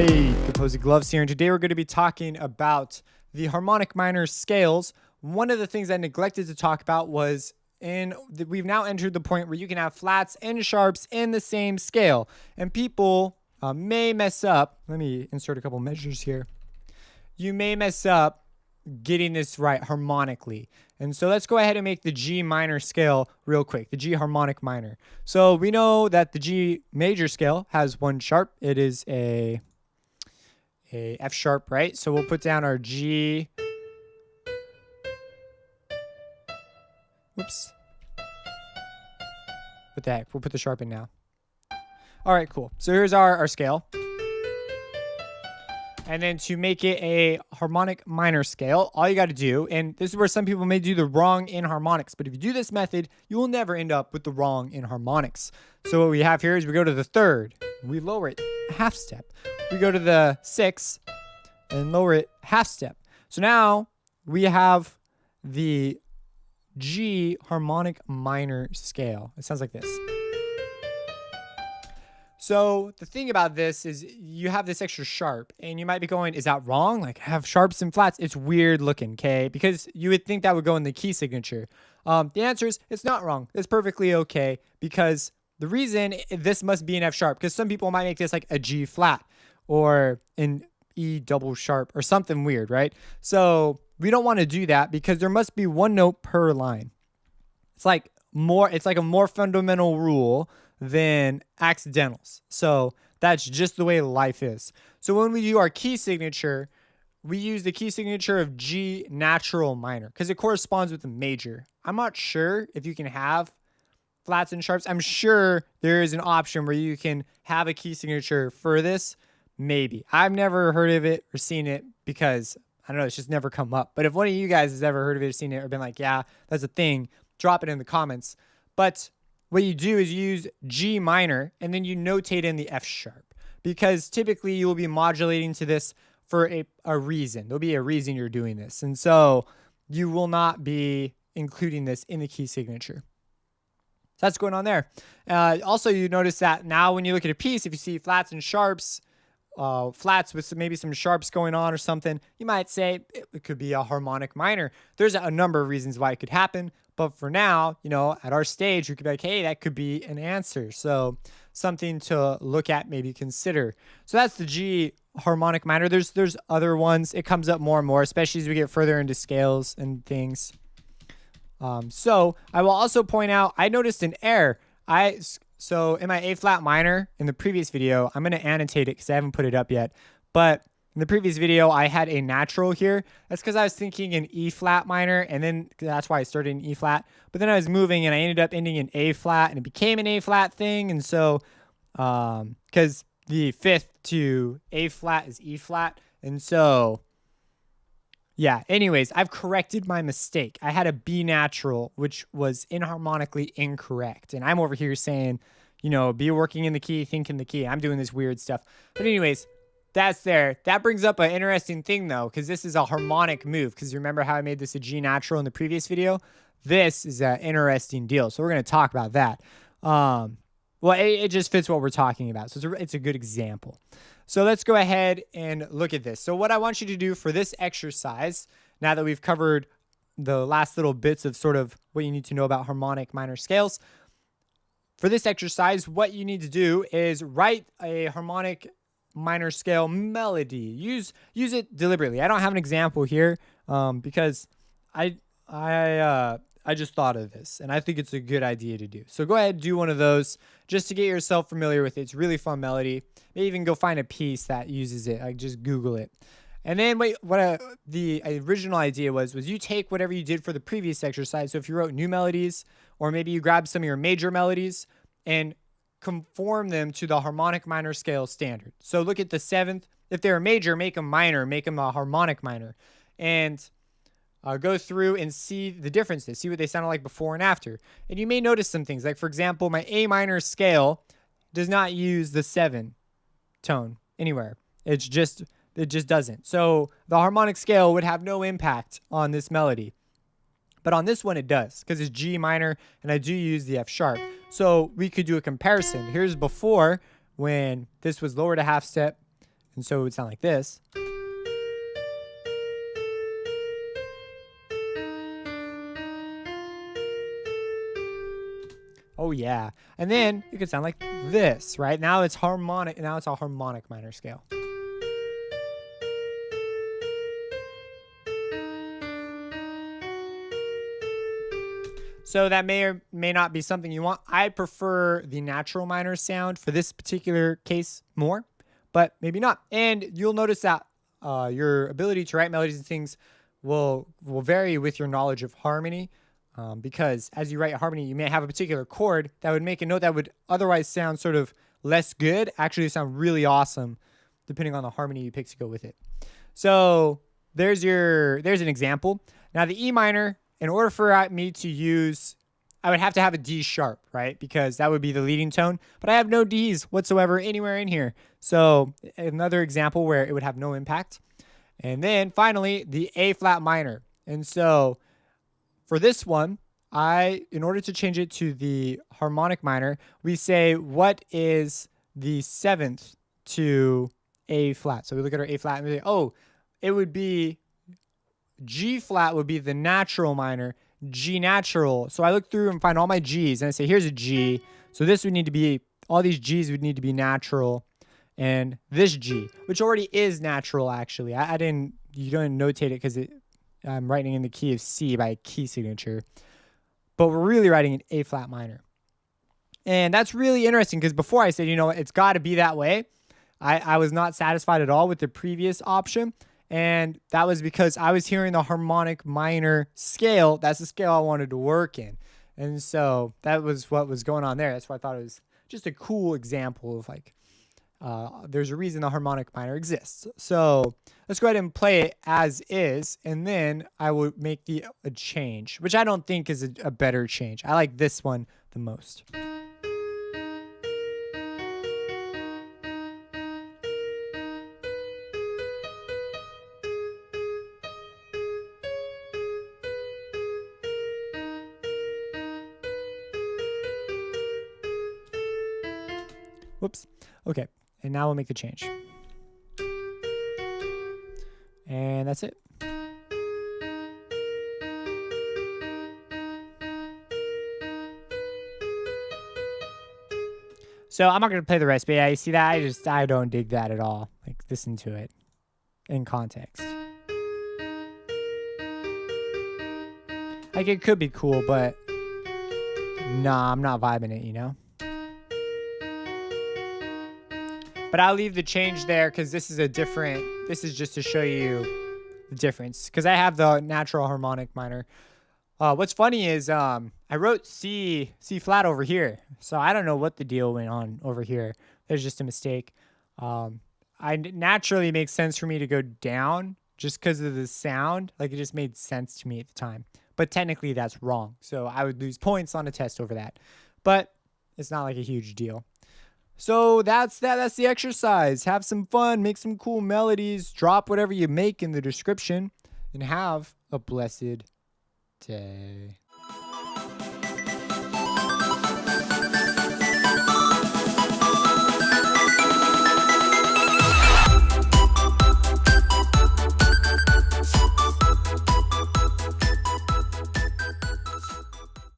Hey, Composite Gloves here, and today we're going to be talking about the harmonic minor scales. One of the things I neglected to talk about was we've now entered the point where you can have flats and sharps in the same scale, and people may mess up. Let me insert a couple measures here. You may mess up getting this right harmonically. And so let's go ahead and make the G minor scale real quick, the G harmonic minor. So we know that the G major scale has one sharp. It is a F sharp, right? So we'll put down our G. Whoops. What the heck? We'll put the sharp in now. All right, cool. So here's our scale. And then to make it a harmonic minor scale, all you got to do, and this is where some people may do the wrong in harmonics, but if you do this method, you will never end up with the wrong in harmonics. So what we have here is we go to the third, we lower it half step. We go to the sixth and lower it half step. So now we have the G harmonic minor scale. It sounds like this. So the thing about this is you have this extra sharp and you might be going, is that wrong? Like have sharps and flats. It's weird looking, okay? Because you would think that would go in the key signature. The answer is it's not wrong. It's perfectly okay because the reason this must be an F sharp, because some people might make this like a G flat or an E double sharp or something weird, right? So we don't want to do that because there must be one note per line. It's like a more fundamental rule than accidentals. So that's just the way life is. So when we do our key signature, we use the key signature of G natural minor because it corresponds with the major. I'm not sure if you can have flats and sharps. I'm sure there is an option where you can have a key signature for this. Maybe. I've never heard of it or seen it because, I don't know, it's just never come up. But if one of you guys has ever heard of it or seen it or been like, yeah, that's a thing, drop it in the comments. But what you do is you use G minor and then you notate in the F sharp because typically you will be modulating to this for a reason. There'll be a reason you're doing this. And so you will not be including this in the key signature. So that's going on there. Also, you notice that now when you look at a piece, if you see flats and sharps, flats with maybe some sharps going on or something, you might say it could be a harmonic minor. There's a number of reasons why it could happen. But for now, you know, at our stage, we could be like, hey, that could be an answer. So something to look at, maybe consider. So that's the G harmonic minor. There's other ones. It comes up more and more, especially as we get further into scales and things. So I will also point out, I noticed an error. So in my A flat minor in the previous video, I'm going to annotate it because I haven't put it up yet. But in the previous video, I had a natural here. That's because I was thinking an E flat minor, and then that's why I started in E flat. But then I was moving, and I ended up ending in A flat, and it became an A flat thing. And so, because the fifth to A flat is E flat, and so, yeah. Anyways, I've corrected my mistake. I had a B natural, which was inharmonically incorrect, and I'm over here saying, you know, be working in the key, think in the key. I'm doing this weird stuff. But anyways, that's there. That brings up an interesting thing, though, because this is a harmonic move. Because you remember how I made this a G natural in the previous video? This is an interesting deal. So we're going to talk about that. Well, it just fits what we're talking about. So it's a good example. So let's go ahead and look at this. So what I want you to do for this exercise, now that we've covered the last little bits of sort of what you need to know about harmonic minor scales, for this exercise, what you need to do is write a harmonic minor scale melody. Use it deliberately. I don't have an example here because I just thought of this and I think it's a good idea to do. So go ahead and do one of those just to get yourself familiar with it. It's a really fun melody. Maybe even go find a piece that uses it. Like just Google it. And then the original idea was you take whatever you did for the previous exercise. So if you wrote new melodies, or maybe you grab some of your major melodies and conform them to the harmonic minor scale standard. So look at the seventh. If they're a major, make them minor, make them a harmonic minor, and go through and see the differences, see what they sounded like before and after. And you may notice some things, like for example, my A minor scale does not use the 7 tone anywhere. It just doesn't. So the harmonic scale would have no impact on this melody. But on this one, it does because it's G minor and I do use the F sharp. So we could do a comparison. Here's before when this was lowered a half step And so it would sound like this. Oh yeah. And then it could sound like this, right? Now it's harmonic. Now it's a harmonic minor scale. So that may or may not be something you want. I prefer the natural minor sound for this particular case more, but maybe not. And you'll notice that your ability to write melodies and things will vary with your knowledge of harmony. Because as you write harmony, you may have a particular chord that would make a note that would otherwise sound sort of less good actually sound really awesome, depending on the harmony you pick to go with it. So there's an example. Now the E minor, in order for me to use, I would have to have a D sharp, right? Because that would be the leading tone, but I have no Ds whatsoever anywhere in here. So another example where it would have no impact. And then finally, the A flat minor. And so for this one, in order to change it to the harmonic minor, we say, what is the 7th to A flat? So we look at our A flat and we say, oh, it would be G flat would be the natural minor, G natural. So I look through and find all my Gs and I say, here's a G. So this would need to be, all these Gs would need to be natural. And this G, which already is natural actually. You don't notate it because I'm writing in the key of C by key signature. But we're really writing an A flat minor. And that's really interesting because before I said, you know what, it's got to be that way. I was not satisfied at all with the previous option. And that was because I was hearing the harmonic minor scale. That's the scale I wanted to work in. And so that was what was going on there. That's why I thought it was just a cool example of like, there's a reason the harmonic minor exists. So let's go ahead and play it as is. And then I would make a change, which I don't think is a better change. I like this one the most. Whoops. Okay. And now we'll make the change. And that's it. So I'm not going to play the rest, but yeah, you see that? I don't dig that at all. Like, listen to it in context. Like, it could be cool, but nah, I'm not vibing it, you know? But I'll leave the change there because this is just to show you the difference. Because I have the natural harmonic minor. What's funny is I wrote C flat over here. So I don't know what the deal went on over here. There's just a mistake. Naturally, it makes sense for me to go down just because of the sound. Like, it just made sense to me at the time. But technically, that's wrong. So I would lose points on a test over that. But it's not like a huge deal. So that's the exercise. Have some fun, make some cool melodies, drop whatever you make in the description, and have a blessed day.